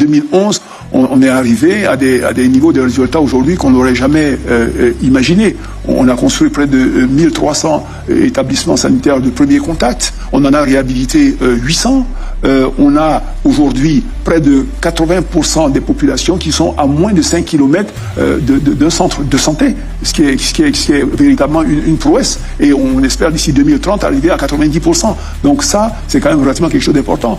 2011, on est arrivé à des niveaux de résultats aujourd'hui qu'on n'aurait jamais imaginé. On a construit près de 1300 établissements sanitaires de premier contact. On en a réhabilité 800. On a aujourd'hui près de 80% des populations qui sont à moins de 5 km d'un centre de santé, ce qui est véritablement une prouesse. Et on espère d'ici 2030 arriver à 90%. Donc ça, c'est quand même relativement quelque chose d'important.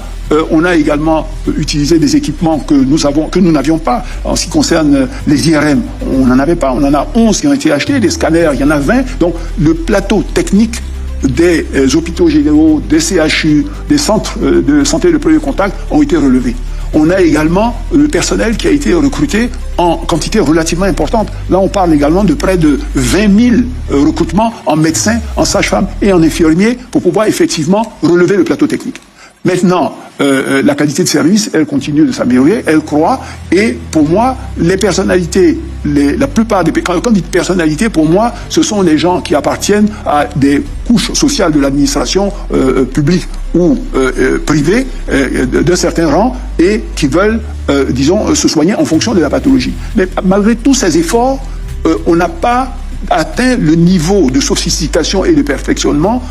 On a également utilisé des équipements que nous n'avions pas. En ce qui concerne les IRM, on n'en avait pas. On en a 11 qui ont été achetés, des scanners, il y en a 20. Donc le plateau technique des hôpitaux généraux, des CHU, des centres de santé de premier contact ont été relevés. On a également le personnel qui a été recruté en quantité relativement importante. Là, on parle également de près de 20 000 recrutements en médecins, en sages-femmes et en infirmiers pour pouvoir effectivement relever le plateau technique. Maintenant, la qualité de service, elle continue de s'améliorer, elle croît, et pour moi, les personnalités, la plupart des... Quand on dit personnalités, pour moi, ce sont les gens qui appartiennent à des couches sociales de l'administration publique ou privée d'un certain rang et qui veulent, disons, se soigner en fonction de la pathologie. Mais malgré tous ces efforts, on n'a pas atteint le niveau de sophistication et de perfectionnement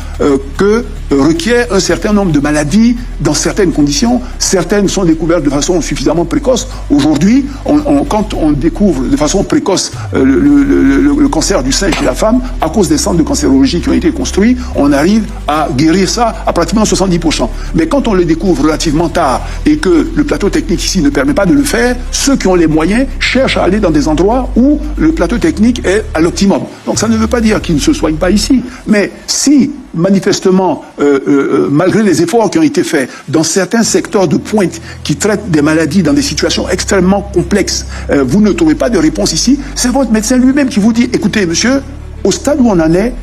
que requiert un certain nombre de maladies dans certaines conditions. Certaines sont découvertes de façon suffisamment précoce. Aujourd'hui, quand on découvre de façon précoce le cancer du sein chez la femme, à cause des centres de cancérologie qui ont été construits, on arrive à guérir ça à pratiquement 70%. Mais quand on le découvre relativement tard et que le plateau technique ici ne permet pas de le faire, ceux qui ont les moyens cherchent à aller dans des endroits où le plateau technique est à l'optimum. Donc ça ne veut pas dire qu'ils ne se soignent pas ici. Mais si, manifestement, malgré les efforts qui ont été faits dans certains secteurs de pointe qui traitent des maladies dans des situations extrêmement complexes, vous ne trouvez pas de réponse ici, c'est votre médecin lui-même qui vous dit, écoutez, monsieur, au stade où on en est,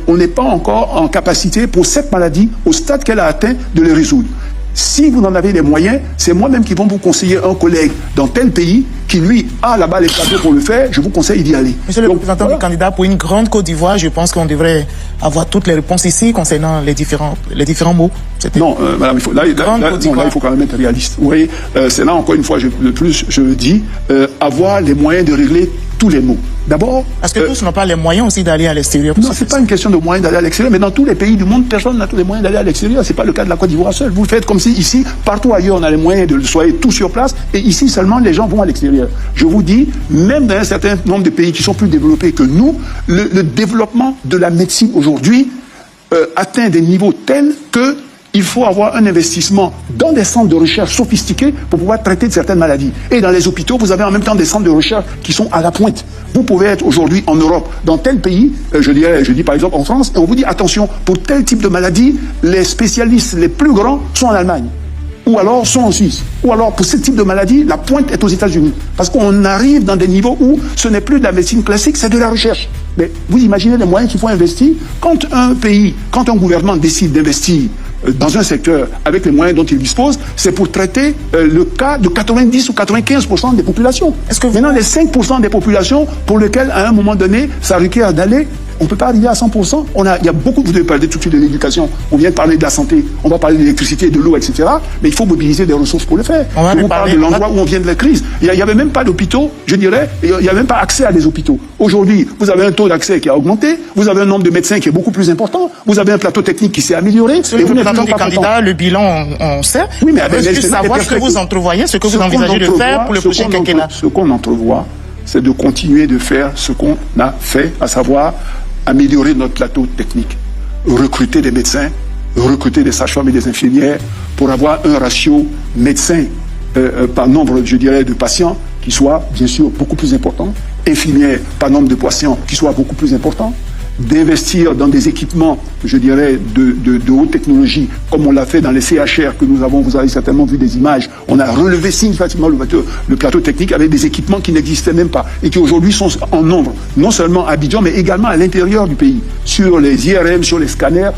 on n'est pas encore en capacité pour cette maladie, au stade qu'elle a atteint, de les résoudre. Si vous en avez les moyens, c'est moi-même qui vais vous conseiller un collègue dans tel pays qui, lui, a là-bas les plateaux pour le faire. Je vous conseille d'y aller. Monsieur le représentant du candidat pour une grande Côte d'Ivoire, je pense qu'on devrait avoir toutes les réponses ici concernant les différents mots. Non, madame, il faut quand même être réaliste. Vous voyez, c'est là, encore une fois, je dis, avoir les moyens de régler tous les mots. D'abord... Parce que tous n'ont pas les moyens aussi d'aller à l'extérieur. Non, c'est pas une question de moyens d'aller à l'extérieur, mais dans tous les pays du monde, personne n'a tous les moyens d'aller à l'extérieur. C'est pas le cas de la Côte d'Ivoire seule. Vous faites comme si ici, partout ailleurs, on a les moyens de soigner tout sur place, et ici seulement, les gens vont à l'extérieur. Je vous dis, même dans un certain nombre de pays qui sont plus développés que nous, le développement de la médecine aujourd'hui atteint des niveaux tels que il faut avoir un investissement dans des centres de recherche sophistiqués pour pouvoir traiter de certaines maladies. Et dans les hôpitaux, vous avez en même temps des centres de recherche qui sont à la pointe. Vous pouvez être aujourd'hui en Europe, dans tel pays, je dis par exemple en France, et on vous dit attention, pour tel type de maladie, les spécialistes les plus grands sont en Allemagne, ou alors sont en Suisse, ou alors pour ce type de maladie, la pointe est aux États-Unis. Parce qu'on arrive dans des niveaux où ce n'est plus de la médecine classique, c'est de la recherche. Mais vous imaginez les moyens qu'il faut investir quand un gouvernement décide d'investir dans un secteur avec les moyens dont il dispose, c'est pour traiter le cas de 90 ou 95% des populations. Maintenant, les 5% des populations pour lesquelles, à un moment donné, ça requiert d'aller, on ne peut pas arriver à 100%. Il y a beaucoup, vous devez parler tout de suite de l'éducation, on vient de parler de la santé, on va parler de l'électricité, de l'eau, etc. Mais il faut mobiliser des ressources pour le faire. Je vous parle de l'endroit où on vient de la crise. Il n'y avait même pas d'hôpitaux, je dirais, il n'y a même pas accès à des hôpitaux. Aujourd'hui, vous avez un taux d'accès qui a augmenté, vous avez un nombre de médecins qui est beaucoup plus important, vous avez un plateau technique qui s'est amélioré. Et vous n'êtes pas candidat, le bilan, on sait. Oui, mais juste savoir ce que vous entrevoyez, ce que vous envisagez de faire pour le prochain quinquennat. Ce qu'on entrevoit, c'est de continuer de faire ce qu'on a fait, à savoir améliorer notre plateau technique, recruter des médecins, recruter des sages-femmes et des infirmières pour avoir un ratio médecin par nombre, je dirais, de patients qui soit bien sûr beaucoup plus important, infirmières par nombre de patients qui soit beaucoup plus important, d'investir dans des équipements, je dirais, de haute technologie, comme on l'a fait dans les CHR que nous avons, vous avez certainement vu des images, on a relevé significativement le plateau technique avec des équipements qui n'existaient même pas et qui aujourd'hui sont en nombre, non seulement à Abidjan, mais également à l'intérieur du pays. Sur les IRM, sur les scanners,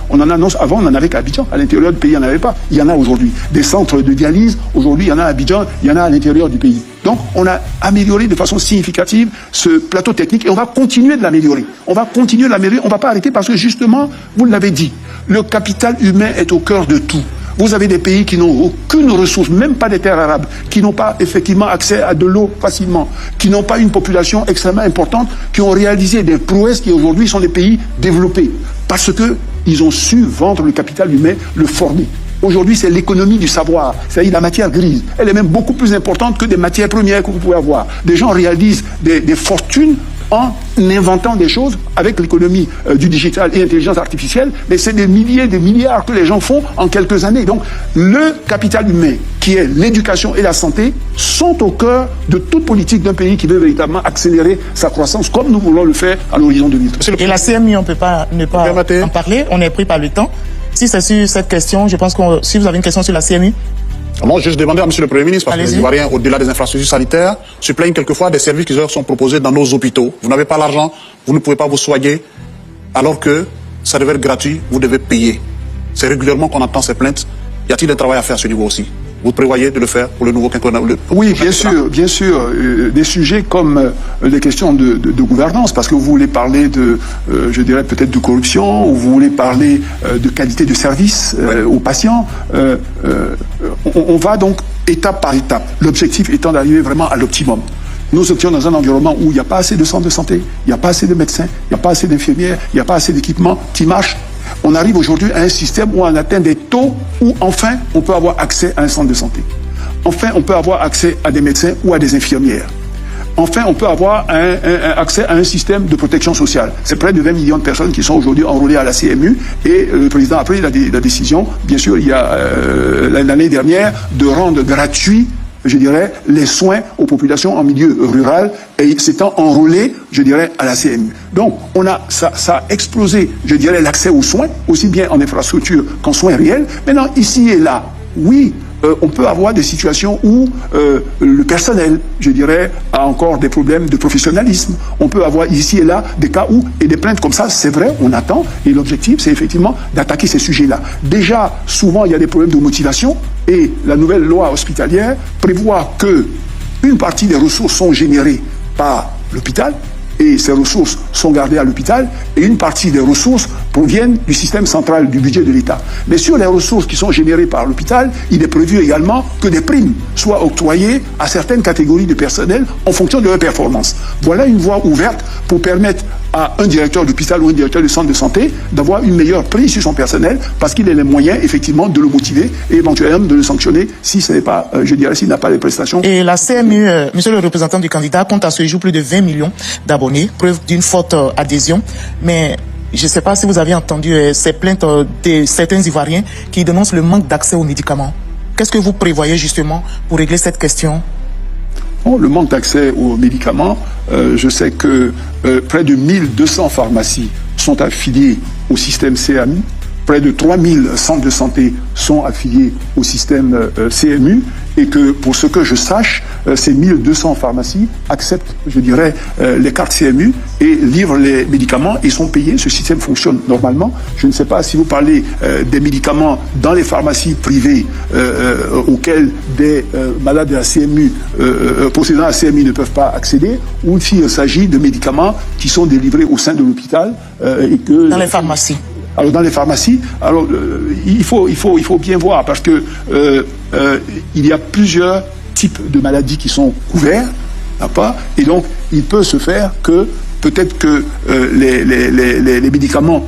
avant on n'en avait qu'à Abidjan, à l'intérieur du pays il n'y en avait pas, il y en a aujourd'hui. Des centres de dialyse, aujourd'hui il y en a à Abidjan, il y en a à l'intérieur du pays. Donc, on a amélioré de façon significative ce plateau technique et on va continuer de l'améliorer. On va continuer de l'améliorer, on ne va pas arrêter parce que justement, vous l'avez dit, le capital humain est au cœur de tout. Vous avez des pays qui n'ont aucune ressource, même pas des terres arables, qui n'ont pas effectivement accès à de l'eau facilement, qui n'ont pas une population extrêmement importante, qui ont réalisé des prouesses qui aujourd'hui sont des pays développés. Parce qu'ils ont su vendre le capital humain, le former. Aujourd'hui, c'est l'économie du savoir, c'est-à-dire la matière grise. Elle est même beaucoup plus importante que des matières premières que vous pouvez avoir. Des gens réalisent des fortunes en inventant des choses avec l'économie du digital et l'intelligence artificielle, mais c'est des milliers, des milliards que les gens font en quelques années. Donc, le capital humain, qui est l'éducation et la santé, sont au cœur de toute politique d'un pays qui veut véritablement accélérer sa croissance, comme nous voulons le faire à l'horizon 2030. Et la CMU, on ne peut pas ne pas en parler, on est pris par le temps. Si c'est sur cette question, je pense que si vous avez une question sur la CMU. Moi, je demandais à M. le Premier ministre, parce que les Ivoiriens, au-delà des infrastructures sanitaires, se plaignent quelquefois des services qui leur sont proposés dans nos hôpitaux. Vous n'avez pas l'argent, vous ne pouvez pas vous soigner, alors que ça devait être gratuit, vous devez payer. C'est régulièrement qu'on entend ces plaintes. Y a-t-il un travail à faire à ce niveau aussi? Vous prévoyez de le faire pour le nouveau quinquennat? Oui, bien sûr. Des sujets comme les questions de gouvernance, parce que vous voulez parler de, je dirais peut-être de corruption, ou vous voulez parler de qualité de service aux patients. On va donc étape par étape. L'objectif étant d'arriver vraiment à l'optimum. Nous étions dans un environnement où il n'y a pas assez de centres de santé, il n'y a pas assez de médecins, il n'y a pas assez d'infirmières, il n'y a pas assez d'équipements qui marchent. On arrive aujourd'hui à un système où on atteint des taux où enfin on peut avoir accès à un centre de santé. Enfin on peut avoir accès à des médecins ou à des infirmières. Enfin on peut avoir accès à un système de protection sociale. C'est près de 20 millions de personnes qui sont aujourd'hui enrôlées à la CMU et le président a pris la décision, bien sûr il y a l'année dernière, de rendre gratuit, je dirais, les soins aux populations en milieu rural et s'étant enrôlés, je dirais, à la CMU. Donc, ça a explosé, je dirais, l'accès aux soins, aussi bien en infrastructure qu'en soins réels. Maintenant, ici et là, oui, on peut avoir des situations où le personnel, je dirais, a encore des problèmes de professionnalisme. On peut avoir ici et là des cas où, et des plaintes comme ça, c'est vrai, on attend, et l'objectif, c'est effectivement d'attaquer ces sujets-là. Déjà, souvent, il y a des problèmes de motivation, et la nouvelle loi hospitalière prévoit que une partie des ressources sont générées par l'hôpital, et ces ressources sont gardées à l'hôpital, et une partie des ressources proviennent du système central du budget de l'État. Mais sur les ressources qui sont générées par l'hôpital, il est prévu également que des primes soient octroyées à certaines catégories de personnel en fonction de leur performance. Voilà une voie ouverte pour permettre à un directeur d'hôpital ou un directeur de centre de santé d'avoir une meilleure prise sur son personnel parce qu'il a les moyens, effectivement, de le motiver et éventuellement de le sanctionner si ce n'est pas, je dirais, s'il n'a pas les prestations. Et la CMU, monsieur le représentant du candidat, compte à ce jour plus de 20 millions d'abonnés, preuve d'une forte adhésion. Mais je ne sais pas si vous avez entendu ces plaintes de certains Ivoiriens qui dénoncent le manque d'accès aux médicaments. Qu'est-ce que vous prévoyez justement pour régler cette question? Bon, le manque d'accès aux médicaments, je sais que près de 1200 pharmacies sont affiliées au système CMU, près de 3000 centres de santé sont affiliés au système CMU, et que pour ce que je sache, ces 1200 pharmacies acceptent, je dirais, les cartes CMU et livrent les médicaments et sont payés. Ce système fonctionne normalement. Je ne sais pas si vous parlez des médicaments dans les pharmacies privées auxquels des malades de la CMU, possédant la CMU, ne peuvent pas accéder, ou s'il s'agit de médicaments qui sont délivrés au sein de l'hôpital et que... Dans les pharmacies. Alors dans les pharmacies, alors il faut bien voir parce que il y a plusieurs types de maladies qui sont couverts, d'accord, et donc il peut se faire que peut-être que les médicaments